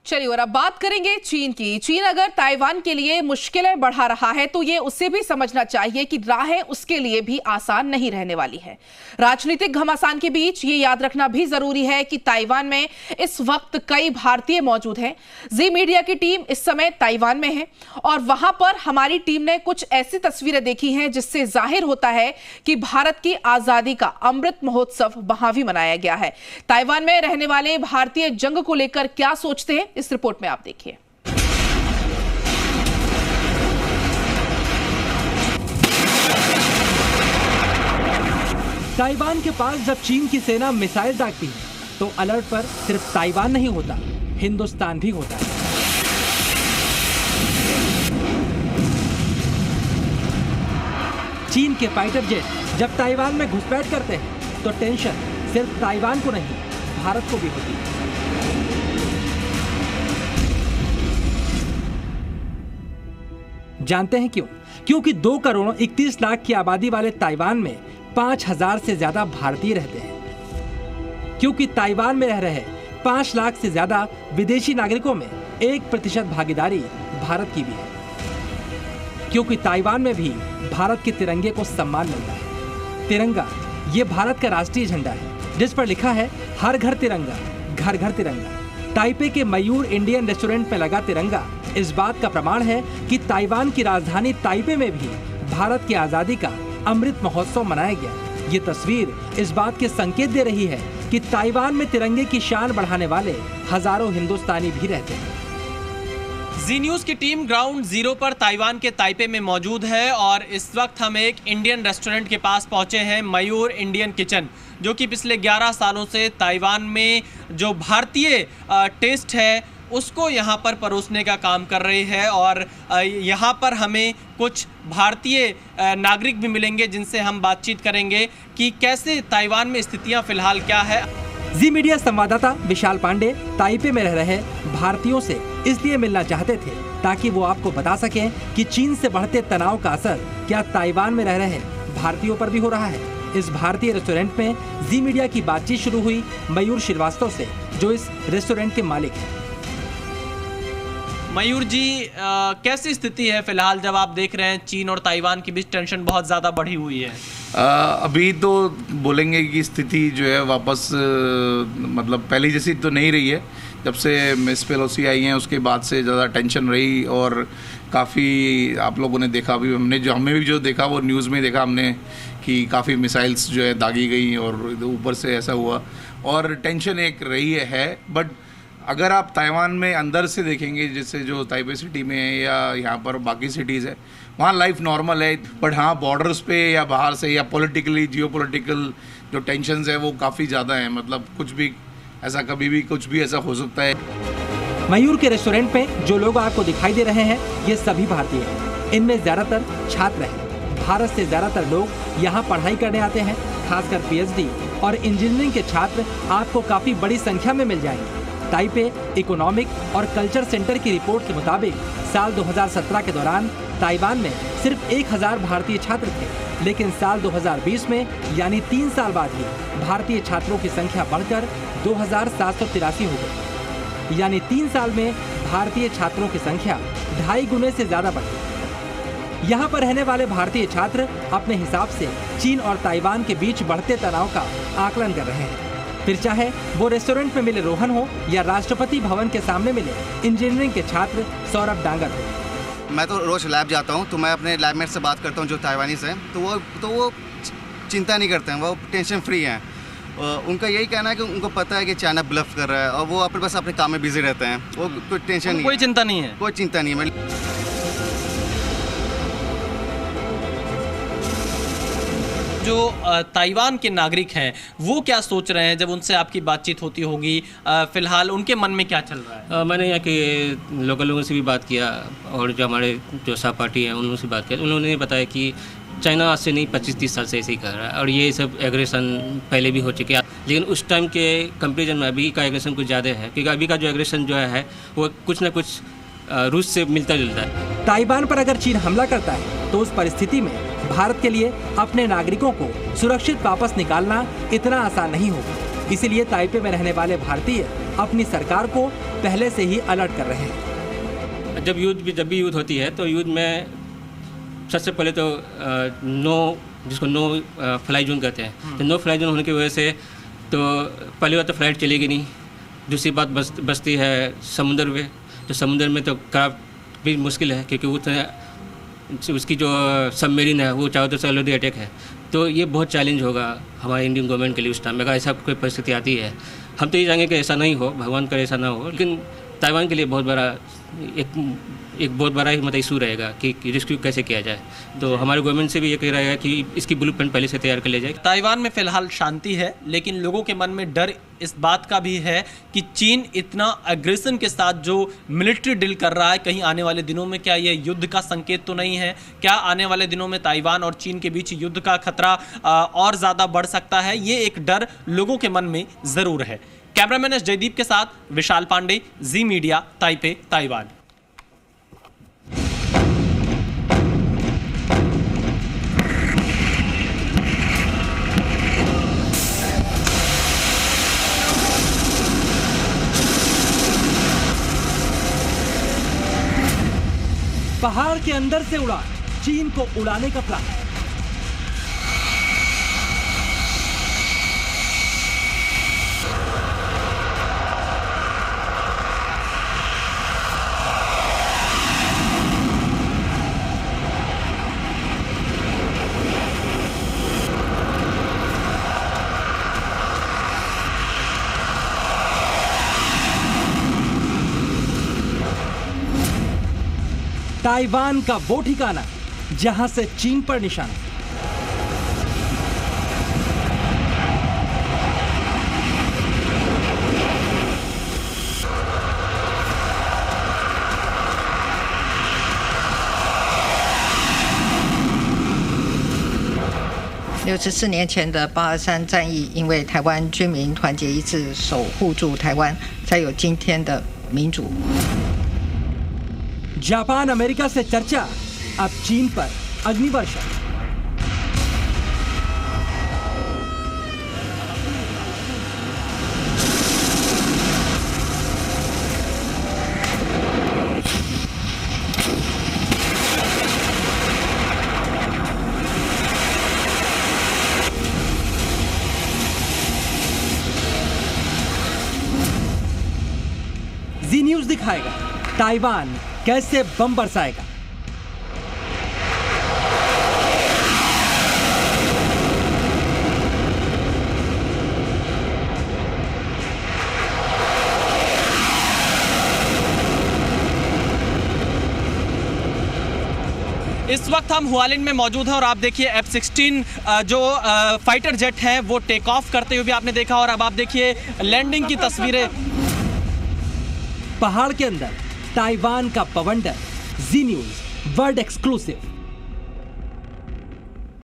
चलिए और अब बात करेंगे चीन की। चीन अगर ताइवान के लिए मुश्किलें बढ़ा रहा है तो ये उसे भी समझना चाहिए कि राहें उसके लिए भी आसान नहीं रहने वाली है। राजनीतिक घमासान के बीच ये याद रखना भी जरूरी है कि ताइवान में इस वक्त कई भारतीय मौजूद हैं। जी मीडिया की टीम इस समय ताइवान में है और वहां पर हमारी टीम ने कुछ ऐसी तस्वीरें देखी हैं जिससे जाहिर होता है कि भारत की आजादी का अमृत महोत्सव वहां भी मनाया गया है। ताइवान में रहने वाले भारतीय जंग को लेकर क्या सोचते हैं, इस रिपोर्ट में आप देखिए। ताइवान के पास जब चीन की सेना मिसाइल दागती है तो अलर्ट पर सिर्फ ताइवान नहीं होता, हिंदुस्तान भी होता है। चीन के फाइटर जेट जब ताइवान में घुसपैठ करते हैं तो टेंशन सिर्फ ताइवान को नहीं, भारत को भी होती है। जानते हैं क्यों? क्योंकि 2 करोड़ 31 लाख की आबादी वाले ताइवान में 5,000 से ज्यादा भारतीय रहते हैं। क्योंकि ताइवान में रह रहे 5 लाख से ज्यादा विदेशी नागरिकों में 1% भागीदारी भारत की भी है। क्योंकि ताइवान में भी भारत के तिरंगे को सम्मान मिलता है। तिरंगा ये भारत का राष्ट्रीय झंडा है जिस पर लिखा है हर घर तिरंगा, घर घर तिरंगा। ताइपे के मयूर इंडियन रेस्टोरेंट में लगा तिरंगा इस बात का प्रमाण है कि ताइवान की राजधानी ताइपे में भी भारत की आजादी का अमृत महोत्सव मनाया गया। ये तस्वीर इस बात के संकेत दे रही है कि ताइवान में तिरंगे की शान बढ़ाने वाले हजारों हिंदुस्तानी भी रहते हैं। जी न्यूज की टीम ग्राउंड जीरो पर ताइवान के ताइपे में मौजूद है और इस वक्त हम एक इंडियन रेस्टोरेंट के पास पहुंचे हैं, मयूर इंडियन किचन, जो कि पिछले 11 सालों से ताइवान में जो भारतीय टेस्ट है उसको यहाँ पर परोसने का काम कर रही है। और यहाँ पर हमें कुछ भारतीय नागरिक भी मिलेंगे जिनसे हम बातचीत करेंगे कि कैसे ताइवान में स्थितियाँ फिलहाल क्या है। जी मीडिया संवाददाता विशाल पांडे ताइपे में रह रहे भारतीयों से इसलिए मिलना चाहते थे ताकि वो आपको बता सकें कि चीन से बढ़ते तनाव का असर क्या ताइवान में रह रहे भारतीयों पर भी हो रहा है। इस भारतीय रेस्टोरेंट में जी मीडिया की बातचीत शुरू हुई मयूर श्रीवास्तव से, जो इस रेस्टोरेंट के मालिक हैं। मयूर जी, कैसी स्थिति है फिलहाल जब आप देख रहे हैं चीन और ताइवान के बीच टेंशन बहुत ज़्यादा बढ़ी हुई है? अभी तो बोलेंगे कि स्थिति जो है वापस मतलब पहले जैसी तो नहीं रही है। जब से मिस पेलोसी आई हैं उसके बाद से ज़्यादा टेंशन रही और काफ़ी आप लोगों ने देखा, अभी हमें भी जो देखा वो न्यूज़ में देखा हमने कि काफ़ी मिसाइल्स जो है दागी गई और ऊपर से ऐसा हुआ और टेंशन एक रही है। बट अगर आप ताइवान में अंदर से देखेंगे, जैसे जो ताइपे सिटी में है या यहाँ पर बाकी सिटीज़ है, वहाँ लाइफ नॉर्मल है। बट हाँ, बॉर्डर्स पे या बाहर से या पॉलिटिकली जियोपॉलिटिकल जो टेंशन्स है वो काफ़ी ज़्यादा है। मतलब कुछ भी ऐसा, कभी भी कुछ भी ऐसा हो सकता है। मयूर के रेस्टोरेंट में जो लोग आपको दिखाई दे रहे हैं ये सभी भारतीय हैं। इनमें ज़्यादातर छात्र हैं। भारत से ज़्यादातर लोग यहाँ पढ़ाई करने आते हैं, खासकर PhD और इंजीनियरिंग के छात्र आपको काफ़ी बड़ी संख्या में मिल जाएंगे। ताइपे इकोनॉमिक और कल्चर सेंटर की रिपोर्ट के मुताबिक साल 2017 के दौरान ताइवान में सिर्फ 1000 भारतीय छात्र थे, लेकिन साल 2020 में यानी 3 साल बाद ही भारतीय छात्रों की संख्या बढ़कर 2783 हो गई। यानी 3 साल में भारतीय छात्रों की संख्या 2.5 गुने से ज्यादा बढ़ी। यहाँ पर रहने वाले भारतीय छात्र अपने हिसाब से चीन और ताइवान के बीच बढ़ते तनाव का आकलन कर रहे हैं। फिर चाहे वो रेस्टोरेंट में मिले रोहन हो या राष्ट्रपति भवन के सामने मिले इंजीनियरिंग के छात्र सौरभ डांगर हो। मैं तो रोज लैब जाता हूँ तो मैं अपने लैबमेट से बात करता हूँ जो ताइवानीज हैं, तो वो चिंता नहीं करते हैं, वो टेंशन फ्री हैं। उनका यही कहना है कि उनको पता है कि चाइना ब्लफ कर रहा है और वो अपने बस अपने काम में बिजी रहते हैं। वो कोई टेंशन नहीं, कोई चिंता नहीं है, कोई चिंता नहीं है। जो ताइवान के नागरिक हैं वो क्या सोच रहे हैं जब उनसे आपकी बातचीत होती होगी? फिलहाल उनके मन में क्या चल रहा है? मैंने यहाँ के लोकल लोगों से भी बात किया और जो हमारे जो सहपाठी हैं उनसे बात किया। उन्होंने बताया कि चाइना आज से नहीं 25-30 साल से ऐसे ही कर रहा है और ये सब एग्रेशन पहले भी हो चुके हैं, लेकिन उस टाइम के कंपेरिजन में अभी का एग्रेशन कुछ ज़्यादा है, क्योंकि अभी का जो एग्रेशन जो है वो कुछ ना कुछ रूस से मिलता जुलता है। ताइवान पर अगर चीन हमला करता है तो उस परिस्थिति में भारत के लिए अपने नागरिकों को सुरक्षित वापस निकालना इतना आसान नहीं होगा। इसीलिए ताइपे में रहने वाले भारतीय अपनी सरकार को पहले से ही अलर्ट कर रहे हैं। जब भी युद्ध होती है तो युद्ध में सबसे पहले तो जिसको नो फ्लाई जोन कहते हैं, तो नो फ्लाई जोन होने की वजह से तो पहली बात तो फ्लाइट चलेगी नहीं। दूसरी बात बसती है समुद्र में, तो समुद्र में तो क्राफ्ट भी मुश्किल है क्योंकि उसकी जो सबमरीन है वो चारों तरफ से ऑलरेडी अटैक है। तो ये बहुत चैलेंज होगा हमारे इंडियन गवर्नमेंट के लिए उस टाइम में, अगर ऐसा कोई परिस्थिति आती है। हम तो ये चाहेंगे कि ऐसा नहीं हो, भगवान करे ऐसा ना हो, लेकिन ताइवान के लिए बहुत बड़ा एक बहुत बड़ा मतलब इशू रहेगा कि रेस्क्यू कैसे किया जाए। तो हमारे गवर्नमेंट से भी ये कह रहा है कि इसकी ब्लूप्रिंट पहले से तैयार कर लिया जाए। ताइवान में फिलहाल शांति है, लेकिन लोगों के मन में डर इस बात का भी है कि चीन इतना एग्रेशन के साथ जो मिलिट्री डील कर रहा है, कहीं आने वाले दिनों में क्या ये युद्ध का संकेत तो नहीं है? क्या आने वाले दिनों में ताइवान और चीन के बीच युद्ध का खतरा और ज़्यादा बढ़ सकता है? ये एक डर लोगों के मन में ज़रूर है। कैमरामैन एस जयदीप के साथ विशाल पांडे, जी मीडिया, ताइपे, ताइवान। पहाड़ के अंदर से उड़ा चीन को उड़ाने का प्लान। ताइवान का वो ठिकाना जहां से चीन पर निशाना।64年前的823战役，因为台湾军民团结一致，守护住台湾，才有今天的民主。 जापान अमेरिका से चर्चा, अब चीन पर अग्निवर्षा। जी न्यूज़ दिखाएगा ताइवान कैसे बम बरसाएगा। इस वक्त हम हुआलिन में मौजूद हैं और आप देखिए F-16 जो फाइटर जेट है वो टेक ऑफ करते हुए भी आपने देखा, और अब आप देखिए लैंडिंग की तस्वीरें। पहाड़ के अंदर ताइवान का बवंडर, जी न्यूज़ वर्ल्ड एक्सक्लूसिव।